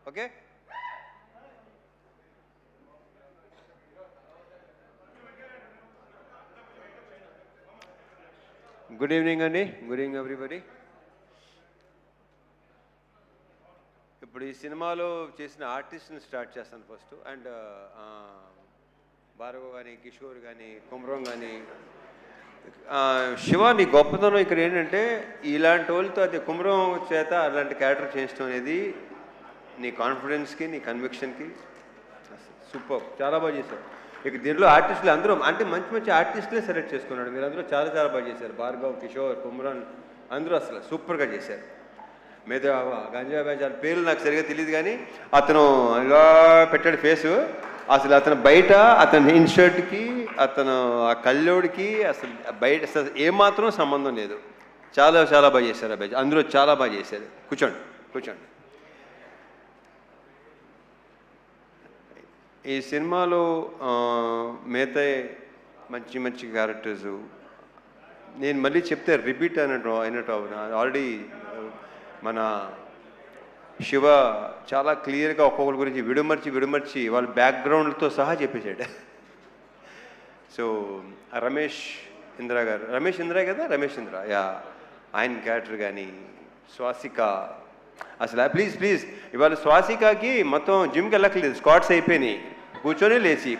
Okay. Good evening అండి. Good evening everybody. ఇప్పుడు ఈ సినిమాలో చేసిన ఆర్టిస్ట్ని స్టార్ట్ చేస్తాను ఫస్ట్. అండ్ భార్గవ్ కానీ, కిషోర్ కానీ, కుమ్రం కానీ, శివ నీ గొప్పతనం ఇక్కడ ఏంటంటే ఇలాంటి వాళ్ళతో అది కుమ్రం చేత అలాంటి క్యారెక్టర్ చేయించడం అనేది నీ కాన్ఫిడెన్స్కి, నీ కన్విక్షన్కి సూపర్. చాలా బాగా చేశారు. ఇక దీంట్లో ఆర్టిస్టులు అందరూ అంటే మంచి మంచి ఆర్టిస్టులే సెలెక్ట్ చేసుకున్నాడు. మీరు అందరూ చాలా చాలా బాగా చేశారు. భార్గవ్, కిషోర్, కుమ్రాన్ అందరూ అసలు సూపర్గా చేశారు. మీద గంజా బేజాల పేర్లు నాకు సరిగ్గా తెలియదు కానీ అతను ఇలా పెట్టాడు ఫేసు. అసలు అతను బయట అతని ఇన్షర్ట్కి అతను ఆ కళ్ళోడికి అసలు బయట అసలు ఏమాత్రం సంబంధం లేదు. చాలా చాలా బాగా చేశారు అబ్బాయి. అందరూ చాలా బాగా చేశారు. కూర్చోండి కూర్చోండి. ఈ సినిమాలో మిగతా మంచి మంచి క్యారెక్టర్సు నేను మళ్ళీ చెప్తే రిపీట్ అయినట్టు ఆల్రెడీ మన శివ చాలా క్లియర్గా ఒక్కొక్కరి గురించి విడమర్చి వాళ్ళ బ్యాక్గ్రౌండ్తో సహా చెప్పేశాడు. సో రమేష్ ఇంద్ర గారు, రమేష్ ఇంద్ర యా, ఆయన క్యారెక్టర్ కానీ, స్వాసిక అసలు ప్లీజ్ ఇవాళ స్వాసికకి మొత్తం జిమ్కి వెళ్ళక్కలేదు, స్క్వాట్స్ అయిపోయినాయి. కూర్చొని లేచి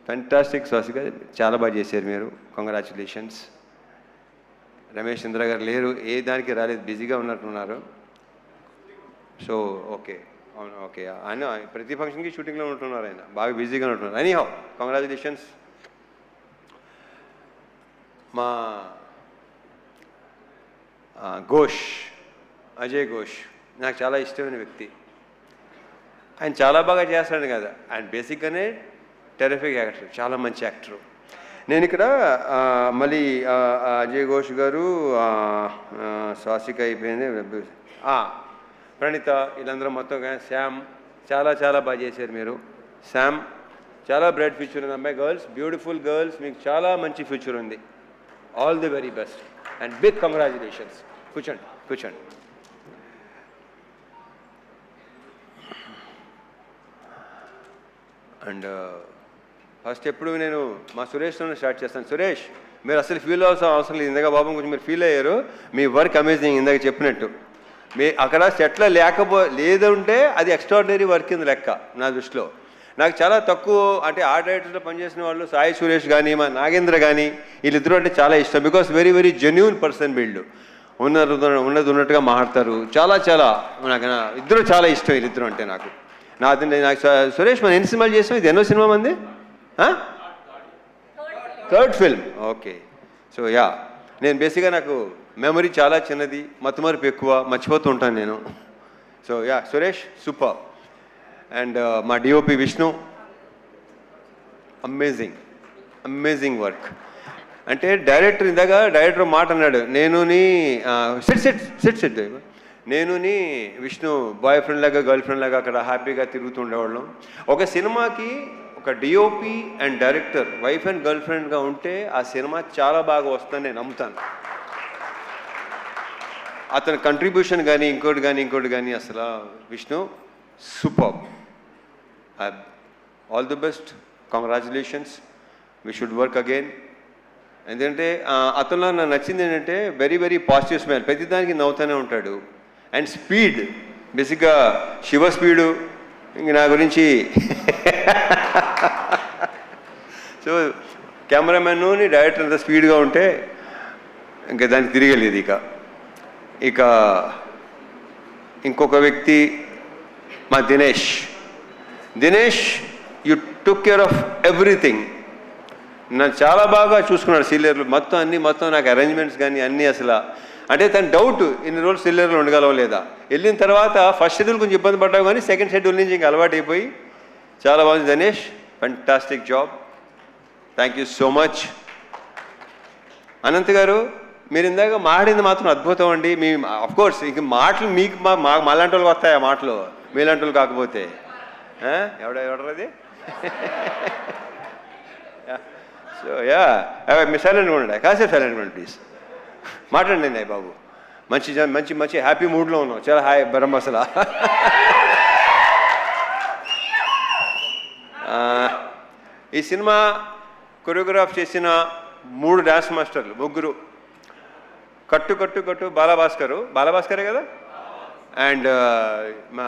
ఫెంటాస్టిక్. స్వాసిక చాలా బాగా చేశారు మీరు. కంగ్రాచులేషన్స్. రమేష్ ఇంద్ర గారు లేరు, ఏ దానికి రాలేదు, బిజీగా ఉన్నట్టున్నారు. సో ఓకే, అవును ఓకే. ఆయన ప్రతి ఫంక్షన్కి షూటింగ్లో ఉంటున్నారు, ఆయన బాగా బిజీగా ఉంటున్నారు. Anyhow congratulations. మా ఘోష్, అజయ్ ఘోష్ నాకు చాలా ఇష్టమైన వ్యక్తి. ఆయన చాలా బాగా చేస్తాడు కదా, ఆయన బేసిక్గానే టెరిఫిక్ యాక్టర్, చాలా మంచి యాక్టరు. నేను ఇక్కడ మళ్ళీ అజయ్ ఘోష్ గారు, స్వాసిక అయిపోయింది, ప్రణీత, వీళ్ళందరూ మొత్తం శ్యామ్ చాలా చాలా బాగా చేశారు మీరు. శ్యామ్ చాలా బ్రైట్ ఫ్యూచర్ ఉంది అమ్మాయి. గర్ల్స్, బ్యూటిఫుల్ గర్ల్స్, మీకు చాలా మంచి ఫ్యూచర్ ఉంది. All the very best and big congratulations. కూర్చోండి. అండ్ ఫస్ట్ ఎప్పుడు నేను మా సురేష్తో స్టార్ట్ చేస్తాను. సురేష్, మీరు అసలు ఫీల్ అవ్వాల్సిన అవసరం లేదు. ఇందాక బాబు కొంచెం మీరు ఫీల్ అయ్యారు. మీ వర్క్ అమేజింగ్. ఇందాక చెప్పినట్టు మీ అక్కడ సెట్లో లేదంటే అది ఎక్స్ట్రాడినరీ వర్క్ కింద లెక్క నా దృష్టిలో. నాకు చాలా తక్కువ అంటే ఆ డైరెక్టర్లో పనిచేసిన వాళ్ళు సాయి సురేష్ కానీ, మా నాగేంద్ర కానీ, వీళ్ళిద్దరూ అంటే చాలా ఇష్టం. Because very very genuine person వీళ్ళు. ఉన్నట్టుగా మాట్లాడతారు. చాలా చాలా నాకు ఇద్దరు చాలా ఇష్టం. వీళ్ళిద్దరు అంటే నాకు సురేష్ మనం ఎన్ని సినిమాలు చేస్తాం? ఇది ఎన్నో సినిమా మంది? Third film. Okay. So yeah, నేను బేసిక్గా నాకు మెమరీ చాలా చిన్నది, మతిమరుపు ఎక్కువ, మర్చిపోతూ ఉంటాను నేను. So yeah, Suresh super. And మా డిఓపి విష్ణు, అమేజింగ్ వర్క్. అంటే డైరెక్టర్ మాట అన్నాడు, నేనుని విష్ణు బాయ్ ఫ్రెండ్ లాగా గర్ల్ ఫ్రెండ్ లాగా అక్కడ హ్యాపీగా తిరుగుతూ ఉండేవాళ్ళం. ఒక సినిమాకి ఒక DOP and director wife and girl ఫ్రెండ్గా ఉంటే ఆ సినిమా చాలా బాగా వస్తుందని నేను నమ్ముతాను. అతని కంట్రిబ్యూషన్ కానీ ఇంకోటి కానీ అసలు Vishnu super. All the best, congratulations. We should work again. ఎందుకంటే అతనిలో నాకు నచ్చింది ఏంటంటే వెరీ వెరీ పాజిటివ్ స్మైల్, ప్రతిదానికి నవ్వుతూనే ఉంటాడు. అండ్ స్పీడ్, బేసిక్గా శివ స్పీడు ఇంక నా గురించి సో కెమెరామెన్ను డైరెక్టర్ అంత స్పీడ్గా ఉంటే ఇంకా దానికి తిరిగలేదు. ఇక ఇంకొక వ్యక్తి మా Dinesh, you took care of everything. నన్ను చాలా బాగా చూసుకున్నాడు. సీనియర్లు మొత్తం నాకు అరేంజ్మెంట్స్ కానీ అన్నీ అసలు అంటే తన డౌట్ ఇన్ని రోజులు సీనియర్లు ఉండగలవా లేదా. వెళ్ళిన తర్వాత ఫస్ట్ షెడ్యూల్ కొంచెం ఇబ్బంది పడ్డావు కానీ సెకండ్ షెడ్యూల్ నుంచి ఇంకా అలవాటు అయిపోయి చాలా బాగుంది. Dinesh, fantastic job. Thank you so much. Anant గారు, మీరు ఇందాక మాట్లాడింది మాత్రం అద్భుతం అండి. మీ అఫ్కోర్స్ ఇంక మాటలు మీకు మాలాంటి వాళ్ళకి వస్తాయి, ఆ మాటలు మీలాంటి వాళ్ళు కాకపోతే ఎవడది. సో యా, మీ సైలెంట్గా ఉండండి, కాసేపు సైలెంట్గా ఉండండి ప్లీజ్. మాట్లాడండి బాబు. మంచి మంచి మంచి హ్యాపీ మూడ్లో ఉన్నావు. చాలా హాయ్ బరం అసలు. ఈ సినిమా కొరియోగ్రాఫ్ చేసిన 3 డాన్స్ మాస్టర్లు, ముగ్గురు. కట్టు కట్టు కట్టు బాలభాస్కరే కదా, అండ్ మా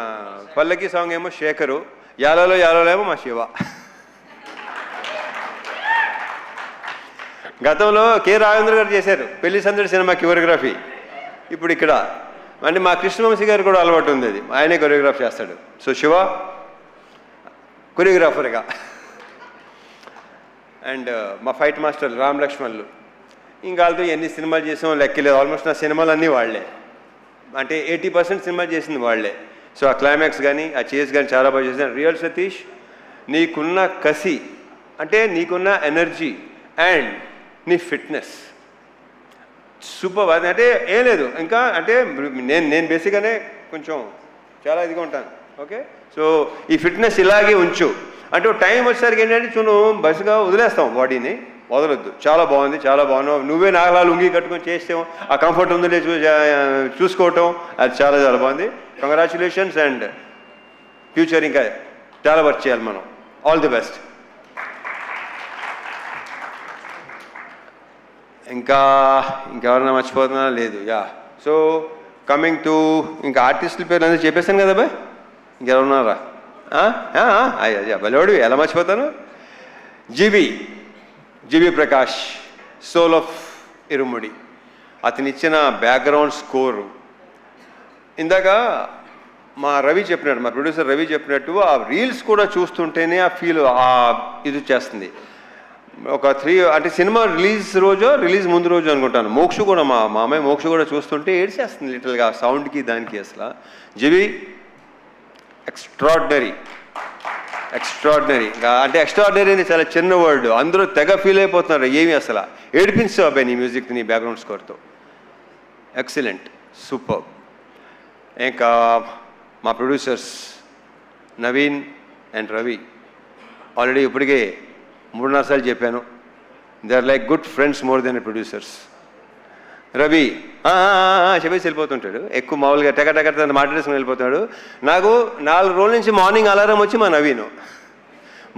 పల్లకి సాంగ్ ఏమో శేఖరు, యాలలో ఏమో మా శివ. గతంలో కె రాఘవేంద్ర గారు చేశారు పెళ్లి సందడి సినిమా కొరియోగ్రఫీ. ఇప్పుడు ఇక్కడ అంటే మా కృష్ణవంశీ గారు కూడా అలవాటు ఉంది, అది ఆయనే కొరియోగ్రాఫ్ చేస్తాడు. సో శివ కొరియోగ్రాఫర్గా, అండ్ మా ఫైట్ మాస్టర్ రామ్ లక్ష్మణ్లు. ఇంకా వాళ్ళతో ఎన్ని సినిమాలు చేసామో లెక్కలేదు. ఆల్మోస్ట్ నా సినిమాలు అన్నీ వాళ్లే, అంటే 80% సినిమా చేసింది వాళ్లే. సో ఆ క్లైమాక్స్ కానీ ఆ చేస్ కానీ చాలా బాగా చేసిన. రియల్ సతీష్, నీకున్న కసి, అంటే నీకున్న ఎనర్జీ అండ్ నీ ఫిట్నెస్ సూపర్. అది అంటే ఏం లేదు ఇంకా, అంటే నేను బేసిక్గానే కొంచెం చాలా ఇదిగా ఉంటాను. ఓకే, సో ఈ ఫిట్నెస్ ఇలాగే ఉంచు. అంటే టైం వచ్చేసరికి ఏంటంటే చూను బస్సుగా వదిలేస్తాం, బాడీని వదలొద్దు. చాలా బాగుంది, చాలా బాగున్నావు. నువ్వే నాగలా లుంగి కట్టుకొని చేస్తాం, ఆ కంఫర్ట్ ఉందో చూసుకోవటం, అది చాలా చాలా బాగుంది. కంగ్రాచులేషన్స్, అండ్ ఫ్యూచర్ ఇంకా చాలా వర్క్ చేయాలి మనం. All the best. ఇంకెవరన్నా మర్చిపోతున్నా లేదు. యా, సో కమింగ్ టు ఇంకా ఆర్టిస్టుల పేర్లు అందరూ చెప్పేశాను కదా బాయ్, ఇంకెవరున్నారా? అయ్యా బలివాడివి, ఎలా మర్చిపోతాను. జీవి ప్రకాష్, సోల్ ఆఫ్ ఇరుముడి. అతను ఇచ్చిన బ్యాక్గ్రౌండ్ స్కోరు ఇందాక మా రవి చెప్పినట్టు, మా ప్రొడ్యూసర్ రవి చెప్పినట్టు, ఆ రీల్స్ కూడా చూస్తుంటేనే ఆ ఫీల్ ఇది చేస్తుంది. ఒక 3 అంటే సినిమా రిలీజ్ ముందు రోజు అనుకుంటాను, మోక్ష కూడా మా అమ్మాయి మోక్ష కూడా చూస్తుంటే ఏడ్చేస్తుంది లిటిల్గా సౌండ్కి దానికి. అసలు జీవి ఎక్స్ట్రాడినరీ అంటే ఎక్స్ట్రాడినరీ అని చాలా చిన్న వర్డ్, అందరూ తెగ ఫీల్ అయిపోతున్నారు. ఏమి అసలు ఏడిపించావు అబ్బాయి నీ మ్యూజిక్, నీ బ్యాక్గ్రౌండ్ స్కోర్తో. Excellent, super. ఇంకా మా producers Naveen and Ravi, already ఇప్పటికే 3-4 సార్లు చెప్పాను, they are like good friends more than producers. Ravi చెప్పేసి వెళ్ళిపోతుంటాడు, ఎక్కువ మామూలుగా టెక మాట్లాడేసుకుని వెళ్ళిపోతాడు. నాకు 4 రోజుల నుంచి మార్నింగ్ అలారం వచ్చి మా నవీను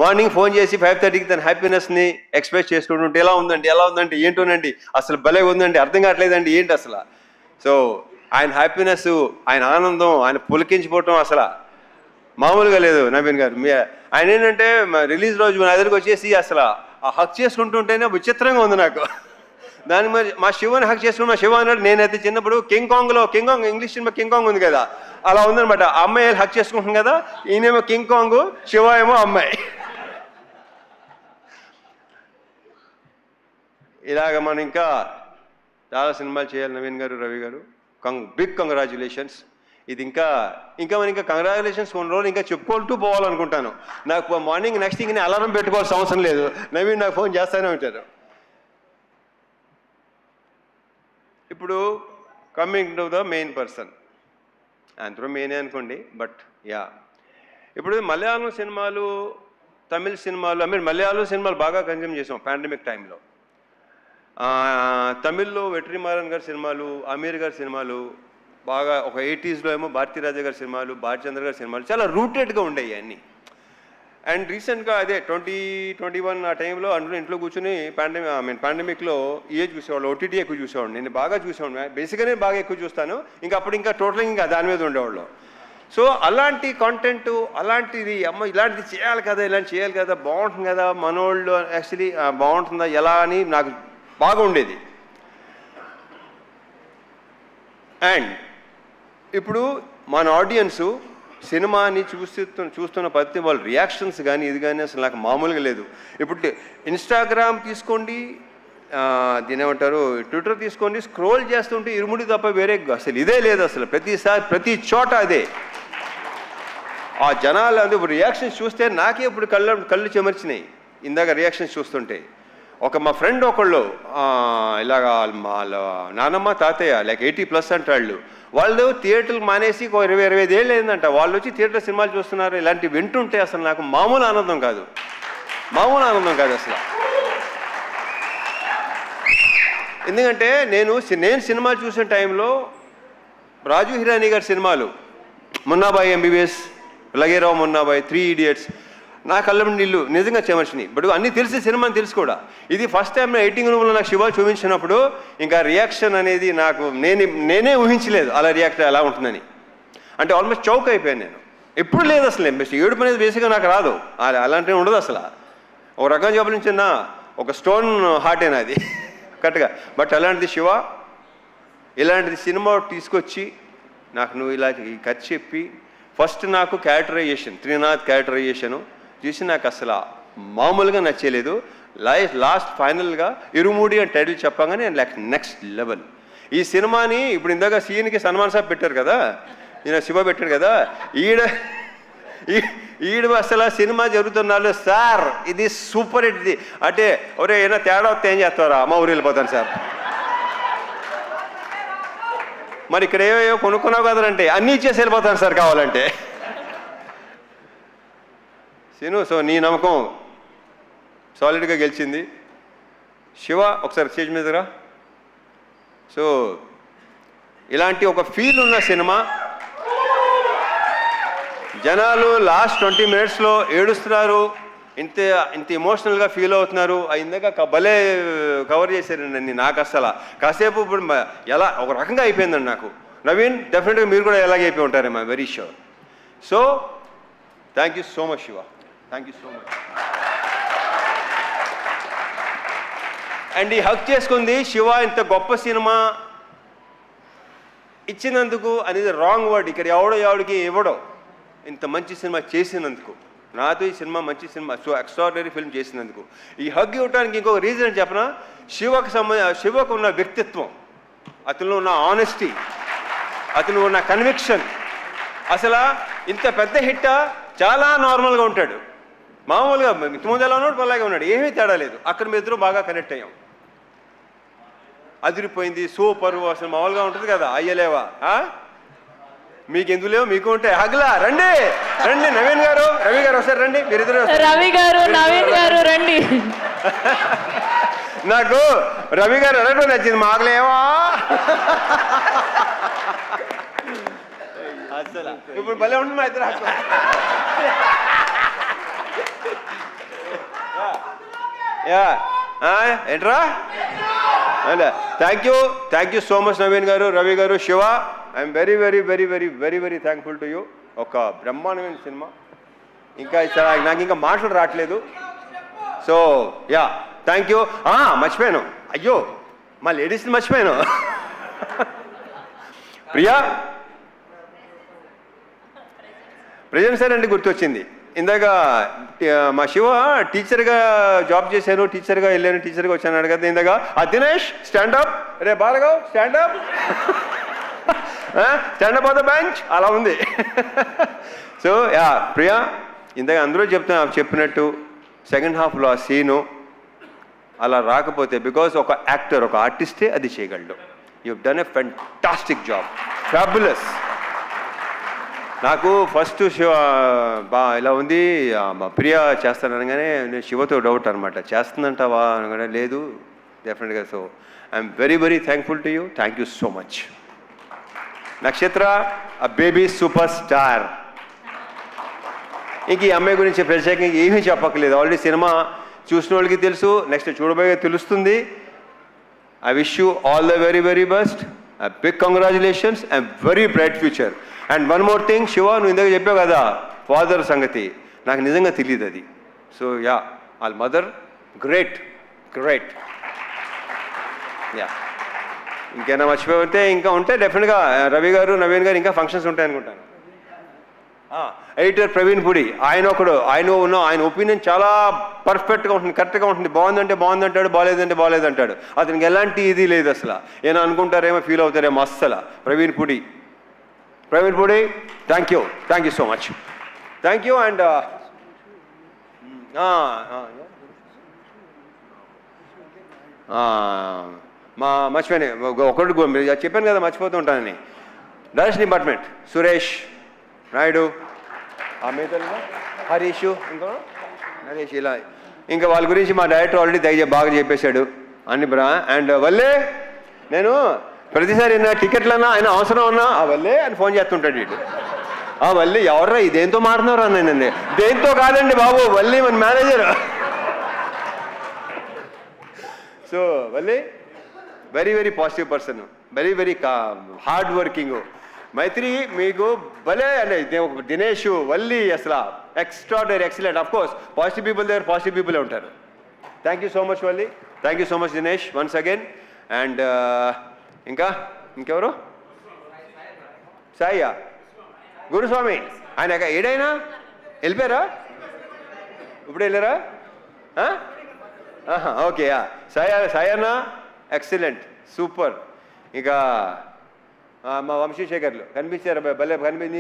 మార్నింగ్ ఫోన్ చేసి 5:30కి తన హ్యాపీనెస్ని ఎక్స్ప్రెస్ చేసుకుంటుంటే, ఎలా ఉందండి ఏంటోనండి, అసలు భలే ఉందండి, అర్థం కావట్లేదండి ఏంటి అసలు. సో ఆయన హ్యాపీనెస్, ఆయన ఆనందం, ఆయన పులికించిపోవటం అసలు మామూలుగా లేదు. నవీన్ గారు ఆయన ఏంటంటే రిలీజ్ రోజు నా దగ్గరికి వచ్చేసి అసలు ఆ హక్ చేసుకుంటుంటేనే విచిత్రంగా ఉంది నాకు. దాని మరి మా శివని హక్ చేసుకుని, మా శివ అన్నాడు, నేనైతే చిన్నప్పుడు king Kong English cinema king Kong ఉంది కదా, అలా ఉందనమాట. ఆ అమ్మాయి హక్ చేసుకుంటాం కదా, ఈయనేమో కింగ్ కాంగ్, శివ ఏమో అమ్మాయి. ఇలాగ మనం ఇంకా చాలా సినిమాలు చేయాలి నవీన్ గారు, రవి గారు. Big congratulations. ఇది ఇంకా మనం కంగ్రాచులేషన్స్ కొన్ని రోజులు ఇంకా చెప్పుకుంటూ పోవాలనుకుంటాను. నాకు మార్నింగ్ నెక్స్ట్ థింగ్ అలారం పెట్టుకోవాల్సిన అవసరం లేదు, నవీన్ నాకు ఫోన్ చేస్తూనే ఉంటారు. ఇప్పుడు coming to the main person, అందరూ మెయినే అనుకోండి, బట్ యా, ఇప్పుడు మలయాళం సినిమాలు, తమిళ సినిమాలు, మలయాళం సినిమాలు బాగా కన్జ్యూమ్ చేసాం పాండమిక్ టైంలో. తమిళ్లో వెట్రిమారన్ గారి సినిమాలు, అమీర్ గారి సినిమాలు బాగా, ఒక 80sలో ఏమో భారతీరాజా గారి సినిమాలు, భారచంద్ర గారి సినిమాలు చాలా రూటెడ్గా ఉండేవి అన్నీ. అండ్ రీసెంట్గా అదే 2021 ఆ టైంలో అందరూ ఇంట్లో కూర్చుని పాండమిక్లో చూసేవాళ్ళు, ఓటీటీ ఎక్కువ చూసేవాడు. నేను బాగా చూసేవాడు, బేసిక్గానే బాగా ఎక్కువ చూస్తాను. ఇంకా టోటల్ ఇంకా దాని మీద ఉండేవాళ్ళు. సో అలాంటి కాంటెంట్, అలాంటిది ఇలాంటిది చేయాలి కదా, బాగుంటుంది కదా, మనోళ్ళు యాక్చువల్లీ బాగుంటుందా ఎలా అని నాకు బాగా ఉండేది. అండ్ ఇప్పుడు మన ఆడియన్సు సినిమాని చూస్తున్న ప్రతి వాళ్ళ రియాక్షన్స్ కానీ ఇది కానీ అసలు నాకు మామూలుగా లేదు. ఇప్పుడు ఇన్స్టాగ్రామ్ తీసుకోండి, దీని ఏమంటారు, ట్విట్టర్ తీసుకోండి, స్క్రోల్ చేస్తుంటే ఇరుముడి తప్ప వేరే అసలు ఇదే లేదు. అసలు ప్రతి చోట అదే. ఆ జనాలు ఇప్పుడు రియాక్షన్స్ చూస్తే నాకే ఇప్పుడు కళ్ళు చెమర్చినాయి ఇందాక రియాక్షన్స్ చూస్తుంటే. మా ఫ్రెండ్ ఒకళ్ళు ఇలాగ వాళ్ళ నానమ్మ తాతయ్య లైక్ 80+ అంటాళ్ళు, వాళ్ళు థియేటర్లు మానేసి 20-25 ఏళ్ళు అయిందంట, వాళ్ళు వచ్చి థియేటర్ సినిమాలు చూస్తున్నారు. ఇలాంటివి వింటుంటే అసలు నాకు మామూలు ఆనందం కాదు అసలు. ఎందుకంటే నేను సినిమాలు చూసిన టైంలో రాజు హిరానీ గారి సినిమాలు మున్నాబాయి ఎంబీబీఎస్, లగేరావు మున్నాబాయి, 3 Idiots, నా కళ్ళం నీళ్ళు నిజంగా చెమర్చిని. బట్ అన్నీ తెలిసి సినిమాని తెలుసు కూడా. ఇది ఫస్ట్ టైం ఎడిటింగ్ రూమ్లో నాకు శివ చూపించినప్పుడు ఇంకా రియాక్షన్ అనేది నాకు నేనే ఊహించలేదు అలా రియాక్ట్ ఎలా ఉంటుందని. అంటే ఆల్మోస్ట్ చౌక్ అయిపోయాను నేను. ఎప్పుడు లేదు అసలు. ఏడుపు అనేది బేసిక్గా నాకు రాదు, అలాంటివి ఉండదు అసలు. ఒక రకం చెప్పిన ఒక స్టోన్ హార్టేనా అది కరెక్ట్గా. బట్ అలాంటిది శివ ఇలాంటిది సినిమా తీసుకొచ్చి నాకు నువ్వు ఇలా ఈ కథ చెప్పి ఫస్ట్ నాకు క్యారెక్టరైజేషన్, త్రినాథ్ క్యారెక్టరైజేషను చూసి నాకు అసలు మామూలుగా నచ్చలేదు. లాస్ట్ ఫైనల్గా ఇరుమూడి అని టైటిల్ చెప్పగానే నెక్స్ట్ లెవెల్. ఈ సినిమాని ఇప్పుడు ఇందాక సీన్కి సన్మాన్ సాబ్ పెట్టారు కదా, ఈయన శివ పెట్టాడు కదా, ఈడు అసలు సినిమా జరుగుతున్నాడు సార్ ఇది సూపర్ హిట్. ఇది అంటే ఒరే ఏమైనా తేడా వస్తే ఏం చేస్తారా, అమ్మ ఊరు వెళ్ళిపోతాను సార్. మరి ఇక్కడ ఏవో కొనుక్కున్నావు కదంటే అన్నీ ఇచ్చేసి వెళ్ళిపోతాను సార్ కావాలంటే. సీను, సో నీ నమ్మకం సాలిడ్గా గెలిచింది. శివ ఒకసారి స్టేజ్ మీదరా. సో ఇలాంటి ఒక ఫీల్ ఉన్న సినిమా, జనాలు లాస్ట్ 20 minutesలో ఏడుస్తున్నారు, ఇంత ఎమోషనల్గా ఫీల్ అవుతున్నారు. ఇందాక భలే కవర్ చేశారండి. నాకు అసలు కాసేపు ఇప్పుడు ఎలా ఒక రకంగా అయిపోయిందండి నాకు. నవీన్, డెఫినెట్గా మీరు కూడా ఎలాగే అయిపోయి ఉంటారేమో, very sure. So thank you so much Shiva, thank you so much. And ఈ హక్ చేసుకుంది శివ ఇంత గొప్ప సినిమా ఇచ్చినందుకు అనేది రాంగ్ వర్డ్. ఇక్కడ ఎవడికి ఇవ్వడో ఇంత మంచి సినిమా చేసినందుకు, నాతో ఈ సినిమా మంచి సినిమా, సో ఎక్స్ట్రాడినరీ ఫిల్మ్ చేసినందుకు. ఈ హగ్ ఇవ్వడానికి ఇంకొక రీజన్ చెప్పనా, శివకు ఉన్న వ్యక్తిత్వం, అతనిలో ఉన్న ఆనెస్టీ, అతను ఉన్న కన్విక్షన్. అసలు ఇంత పెద్ద హిట్ చాలా నార్మల్గా ఉంటాడు, మామూలుగా ముందు ఎలా ఉన్నాడు అలాగే ఉన్నాడు, ఏమీ తేడా లేదు. అక్కడ మీ ఇద్దరు బాగా కనెక్ట్ అయ్యాం, అదిరిపోయింది, సూపర్. అసలు మామూలుగా ఉంటుంది కదా, అయ్యలేవా మీకు ఎందుకు లేవు, మీకు ఉంటాయి. హగ్లా రండి రండి, నవీన్ గారు, రవి గారు ఒకసారి రండి, మీరిద్దరు. రవి గారు, నవీన్ గారు రండి. నాకు రవి గారు అడగడం నచ్చింది, మాకులేవా అసలు ఇప్పుడు భలే ఉంటుంది మా ఇద్దరు. ఏంట్రా, thank you so much Naveen garu, Ravi గారు, Shiva. I'm very very very very very very thankful to you. ఒక బ్రహ్మాండమైన సినిమా, ఇంకా నాకు ఇంకా మాటలు రావట్లేదు. So yeah, thank you. మర్చిపోయాను, అయ్యో మా లేడీస్ని మర్చిపోయాను. ప్రియా ప్రజెంట్ సార్ అంటే గుర్తొచ్చింది. ఇందాక మా శివ టీచర్గా జాబ్ చేశాను, టీచర్గా వెళ్ళాను, టీచర్గా వచ్చాను కదా ఇందాక. దినేష్ స్టాండప్, రే Bhargav stand up, stand up on the bench, అలా ఉంది. సో యా ప్రియా, ఇందాక అందరూ చెప్పినట్టు సెకండ్ హాఫ్లో ఆ సీను అలా రాకపోతే, బికాజ్ ఒక యాక్టర్, ఒక ఆర్టిస్టే అది చేయగలడు. You done a fantastic job, fabulous. నాకు ఫస్ట్ శివ ఇలా ఉంది, ప్రియా చేస్తాననగానే నేను శివతో డౌట్ అనమాట, చేస్తుందంటావా అనగానే లేదు, డెఫినెట్గా. So I'm very very thankful to you, thank you so much. నక్షత్ర, ఆ బేబీ సూపర్ స్టార్. ఇంక ఈ అమ్మాయి గురించి ప్రత్యేకంగా ఏమీ చెప్పక్కర్లేదు, ఆల్రెడీ సినిమా చూసిన వాళ్ళకి తెలుసు, నెక్స్ట్ చూడబోయే తెలుస్తుంది. I wish you all the very very best, big congratulations and very bright future. And one more thing Shiva, నువ్వు ఇందాక చెప్పావు కదా ఫాదర్ సంగతి, నాకు నిజంగా తెలియదు అది. సో యా, వాళ్ళ మదర్ గ్రేట్ గ్రేట్. యా, ఇంకేనా మర్చిపోతే ఇంకా ఉంటే డెఫినెట్గా రవి గారు, నవీన్ గారు ఇంకా ఫంక్షన్స్ ఉంటాయనుకుంటాను. ఎడిటర్ ప్రవీణ్ పుడి, ఆయన ఒపీనియన్ చాలా పర్ఫెక్ట్గా ఉంటుంది, కరెక్ట్గా ఉంటుంది. బాగుందంటే బాగుందంటాడు, బాగాలేదంటే బాగాలేదంటాడు. అతనికి ఎలాంటి ఇది లేదు అసలు. ఏమైనా అనుకుంటారేమో, ఫీల్ అవుతారేమో అస్సలు. Praveen Pudi, thank you so much, thank you. And మర్చిపోయాను ఒకటి చెప్పాను కదా, మర్చిపోతూ ఉంటానని. డైరెక్షన్ డిపార్ట్మెంట్ సురేష్ నాయుడు, హరీష్, ఇంకా నరేష్, ఇలా ఇంకా వాళ్ళ గురించి మా డైరెక్టర్ ఆల్రెడీ బాగా చెప్పేశాడు అన్ని. అండ్ వల్లే నేను ప్రతిసారి నా టికెట్లన్నా ఆయన అవసరం ఉన్నా ఆ వల్లే అని ఫోన్ చేస్తుంటాడు వీడు. ఆ వల్లి ఎవర్రా ఇదేంతో మాట్లాడుతున్నారు అన్నానండి. దేంతో కాదండి బాబు, వల్లి మన manager. So Valli very very positive person, very very hard working. Mythri మీకు భలే అంటే దినేష్ వల్లి అసలు extraordinary excellent. Of course positive people దగ్గర పాజిటివ్ పీపులే ఉంటారు. Thank you so much Valli, thank you so much Dinesh once again. And ఇంకెవరు? సాయ్యా గురుస్వామి, ఆయన ఏడైనా వెళ్ళిపోయారా? ఇప్పుడు వెళ్ళారా? Okay, Sayanna excellent, super. ఇంకా మా వంశీశేఖర్లు కనిపించారు, భలే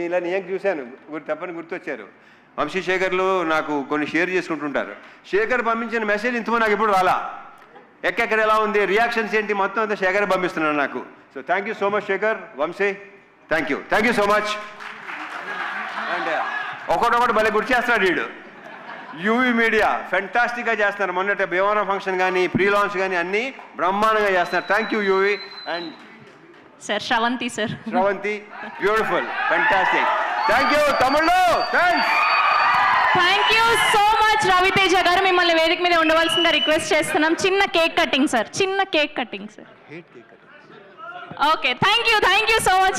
ఇలా నేను చూశాను, తప్పని గుర్తొచ్చారు. వంశీశేఖర్లు నాకు కొన్ని షేర్ చేసుకుంటుంటారు. శేఖర్ పంపించిన మెసేజ్ ఇంతమంది నాకు ఇప్పుడు రాలా, ఎక్కడెక్కడ ఎలా ఉంది, రియాక్షన్స్ ఏంటి, మొత్తం అంతా శేఖర్ పంపిస్తున్నాను నాకు. So thank you so much Shekhar, Vamsi, thank you so much. And ఒకటొకటి భలే గుర్తు చేస్తున్నాడు వీడు. యూవీ మీడియా ఫెంటాస్టిక్గా చేస్తున్నారు. మొన్నటి భీమవరం ఫంక్షన్ కానీ ప్రీ లాంచ్ కానీ అన్నీ బ్రహ్మాండంగా చేస్తున్నారు. Thank you UV. And sir Sravanthi sir, Sravanthi beautiful, fantastic. Thank you తమిళ్లో, thanks. Thank you so much Ravi Teja garu. మిమ్మల్ని వేదిక మీద ఉండవలసిందిగా రిక్వెస్ట్ చేస్తున్నాం. చిన్న కేక్ కటింగ్ సార్, చిన్న cake cutting sir. Okay, thank you so much.